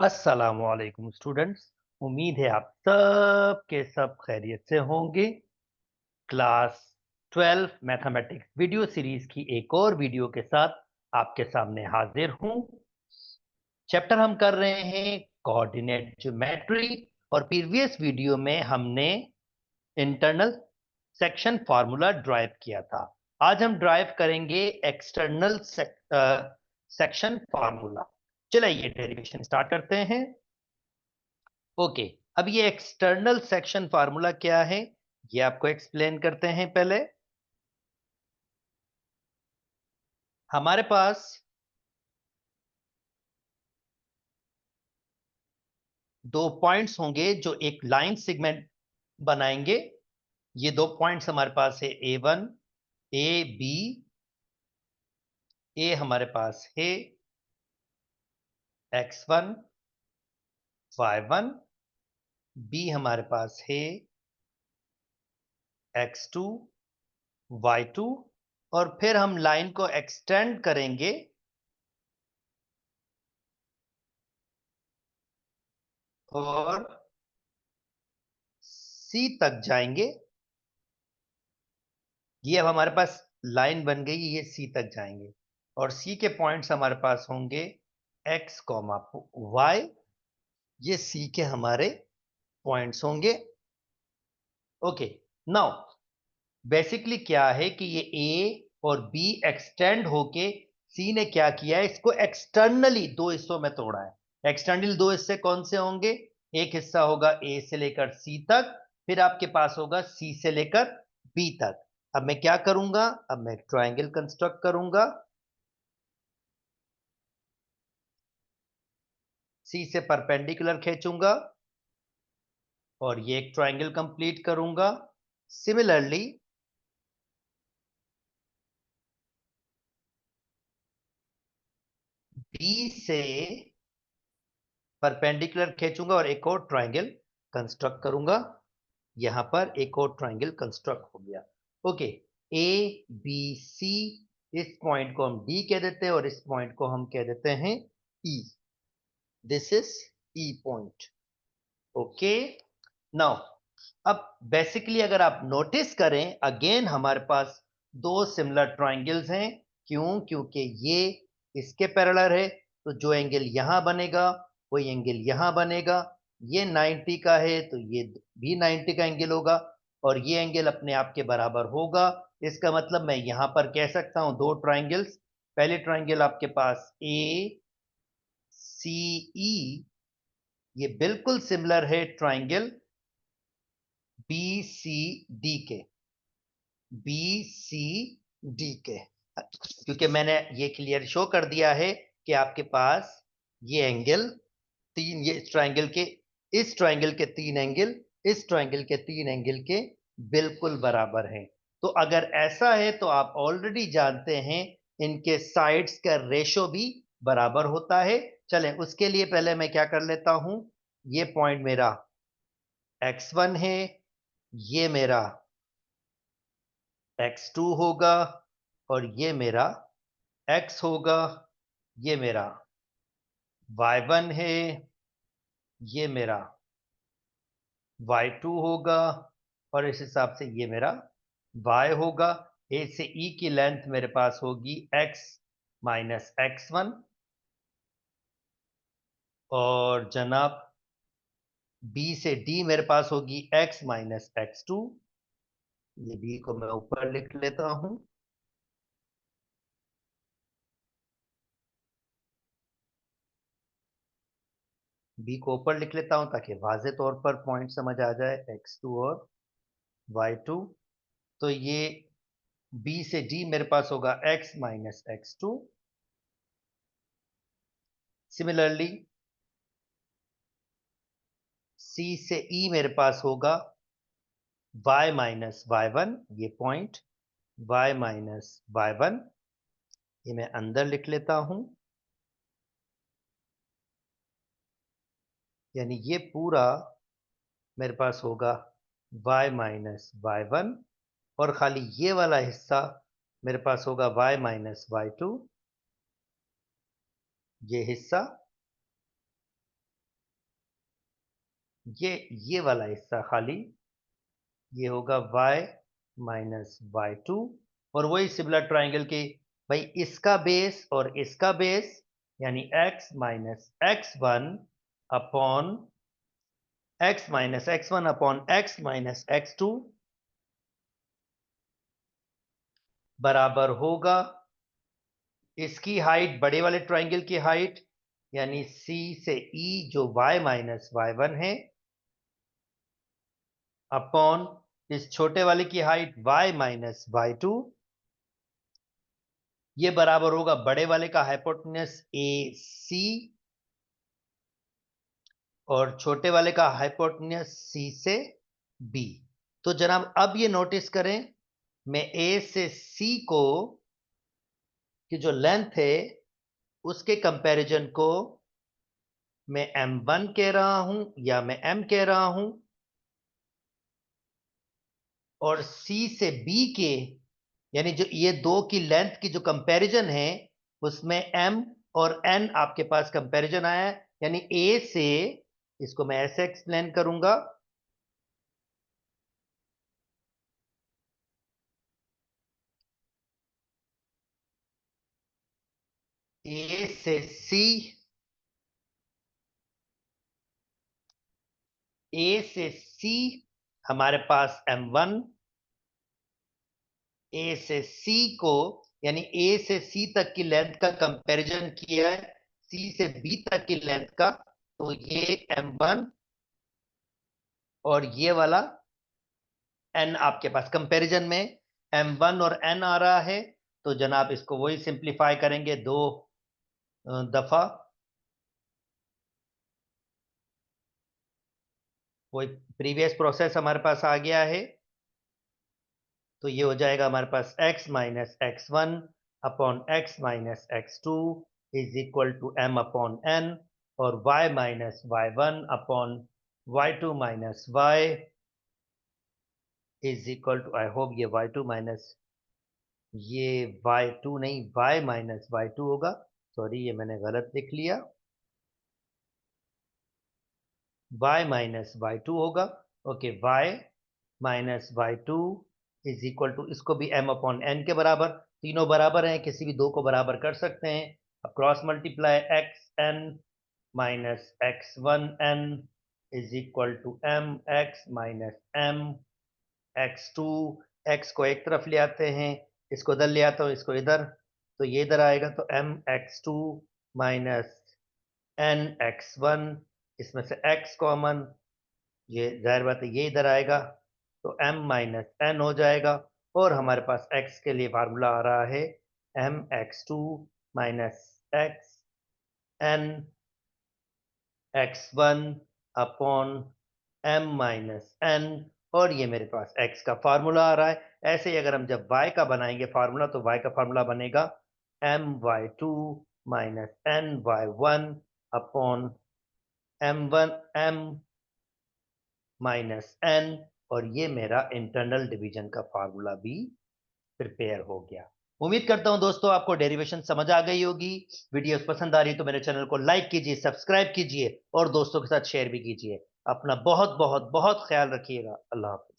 अस्सलामुअलैकुम स्टूडेंट्स। उम्मीद है आप सब के सब खैरियत से होंगे। क्लास 12 मैथमेटिक्स वीडियो सीरीज की एक और वीडियो के साथ आपके सामने हाजिर हूं। चैप्टर हम कर रहे हैं कोऑर्डिनेट ज्योमेट्री और प्रीवियस वीडियो में हमने इंटरनल सेक्शन फार्मूला ड्राइव किया था। आज हम ड्राइव करेंगे एक्सटर्नल सेक्शन फार्मूला। चलिए ये डेरिवेशन स्टार्ट करते हैं। ओके, अब ये एक्सटर्नल सेक्शन फार्मूला क्या है ये आपको एक्सप्लेन करते हैं। पहले हमारे पास दो पॉइंट्स होंगे जो एक लाइन सेगमेंट बनाएंगे। ये दो पॉइंट्स हमारे पास है A1 AB। ए हमारे पास है X1 Y1। बी हमारे पास है X2 Y2। और फिर हम लाइन को एक्सटेंड करेंगे और सी तक जाएंगे। ये अब हमारे पास लाइन बन गई, ये सी तक जाएंगे और सी के पॉइंट्स हमारे पास होंगे एक्स कॉमा वाई। ये सी के हमारे पॉइंट्स होंगे। ओके, नाउ बेसिकली क्या है कि ये ए और बी एक्सटेंड होके सी ने क्या किया है, इसको एक्सटर्नली दो हिस्सों में तोड़ा है। एक्सटर्नल दो हिस्से कौन से होंगे? एक हिस्सा होगा ए से लेकर सी तक, फिर आपके पास होगा सी से लेकर बी तक। अब मैं क्या करूंगा, अब मैं ट्राइंगल कंस्ट्रक्ट करूंगा। सी से परपेंडिकुलर खींचूंगा और ये एक ट्राइंगल कंप्लीट करूंगा। सिमिलरली बी से परपेंडिकुलर खींचूंगा और एक और ट्राइंगल कंस्ट्रक्ट करूंगा। यहां पर एक और ट्राइंगल कंस्ट्रक्ट हो गया। ओके, ए बी सी, इस पॉइंट को हम डी कह देते हैं और इस पॉइंट को हम कह देते हैं E. This is E point. Okay, now अब बेसिकली अगर आप नोटिस करें, अगेन हमारे पास दो सिमिलर ट्राइंगल्स हैं। क्यों? क्योंकि ये इसके पैरेलल है, तो जो एंगल यहां बनेगा वही एंगल यहां बनेगा। ये 90 का है तो ये भी 90 का एंगल होगा और ये एंगल अपने आप के बराबर होगा। इसका मतलब मैं यहां पर कह सकता हूं दो ट्राइंगल्स। पहले ट्राइंगल आपके पास ए सी ई, ये बिल्कुल सिमिलर है ट्राइंगल बी सी डी के। बी सी डी के, क्योंकि मैंने ये क्लियर शो कर दिया है कि आपके पास ये एंगल तीन, ये इस ट्राइंगल के तीन एंगल इस ट्राइंगल के तीन एंगल के बिल्कुल बराबर हैं। तो अगर ऐसा है तो आप ऑलरेडी जानते हैं इनके साइड्स का रेशो भी बराबर होता है। चलें उसके लिए पहले मैं क्या कर लेता हूं, ये पॉइंट मेरा x1 है, ये मेरा x2 होगा और ये मेरा x होगा। ये मेरा y1 है, ये मेरा y2 होगा और इस हिसाब से ये मेरा y होगा। a से e की लेंथ मेरे पास होगी x माइनस x1 और जनाब b से d मेरे पास होगी x माइनस x2। ये b को मैं ऊपर लिख लेता हूं। b को ऊपर लिख लेता हूं ताकि वाज़े तौर पर पॉइंट समझ आ जाए, x2 और y2। तो ये b से d मेरे पास होगा x minus x2। Similarly c से e मेरे पास होगा y माइनस y1, ये पॉइंट y माइनस y1, ये मैं अंदर लिख लेता हूं। यानी ये पूरा मेरे पास होगा y माइनस y1 और खाली ये वाला हिस्सा मेरे पास होगा y माइनस y2। ये हिस्सा ये वाला हिस्सा खाली, ये होगा y माइनस y2, और वही सिमिलर ट्राइंगल के भाई इसका बेस और इसका बेस यानी x minus x1 upon x minus x1 upon x minus x2 बराबर होगा इसकी हाइट, बड़े वाले ट्राइंगल की हाइट यानी C से E जो y माइनस y1 है, अपॉन इस छोटे वाले की हाइट y माइनस y2, ये बराबर होगा बड़े वाले का हाइपोटेन्यूस AC और छोटे वाले का हाइपोटेन्यूस C से B। तो जनाब अब ये नोटिस करें, मैं A से C को की जो लेंथ है उसके कंपैरिजन को मैं M1 कह रहा हूं या मैं M कह रहा हूं, और C से B के यानी जो ये दो की लेंथ की जो कंपैरिजन है उसमें M और N आपके पास कंपैरिजन आया है, यानी A से, इसको मैं ऐसे एक्सप्लेन करूंगा, A से C, A से C हमारे पास M1, A से C को यानी A से C तक की लेंथ का कंपैरिजन किया है C से B तक की लेंथ का, तो ये M1 और ये वाला N आपके पास कंपैरिजन में M1 और N आ रहा है। तो जनाब इसको वही सिंप्लीफाई करेंगे दो दफा, वही प्रीवियस प्रोसेस हमारे पास आ गया है। तो ये हो जाएगा हमारे पास x minus x1 upon x minus x2 is equal to m upon n, और y minus y1 upon y2 minus y is equal to, I hope ये y2 माइनस, ये y2 नहीं y माइनस y2 होगा, sorry ये मैंने गलत लिख लिया, y माइनस y2 होगा। Okay, y minus y2 is equal to, इसको भी m अपॉन n के बराबर, तीनों बराबर हैं, किसी भी दो को बराबर कर सकते हैं। अब cross multiply X N minus X one N is equal to m x minus m x2, x को एक तरफ ले आते हैं, इसको इधर ले आता हूँ, इसको इधर, तो ये इधर आएगा, तो m x2 minus n x1, इसमें से x कॉमन, ये जाहिर बात है ये इधर आएगा, तो m माइनस n हो जाएगा, और हमारे पास x के लिए फार्मूला आ रहा है m x2 minus x n x1 upon m minus n, और ये मेरे पास x का फार्मूला आ रहा है। ऐसे ही अगर हम जब y का बनाएंगे फार्मूला, तो y का फार्मूला बनेगा my2 minus ny1 upon m1 m minus n, और ये मेरा इंटरनल डिवीजन का फार्मूला भी प्रिपेयर हो गया। उम्मीद करता हूं दोस्तों आपको डेरिवेशन समझ आ गई होगी। वीडियोस पसंद आ रही है तो मेरे चैनल को लाइक कीजिए, सब्सक्राइब कीजिए और दोस्तों के साथ शेयर भी कीजिए। अपना बहुत बहुत बहुत ख्याल रखिएगा। अल्लाह हाफिज।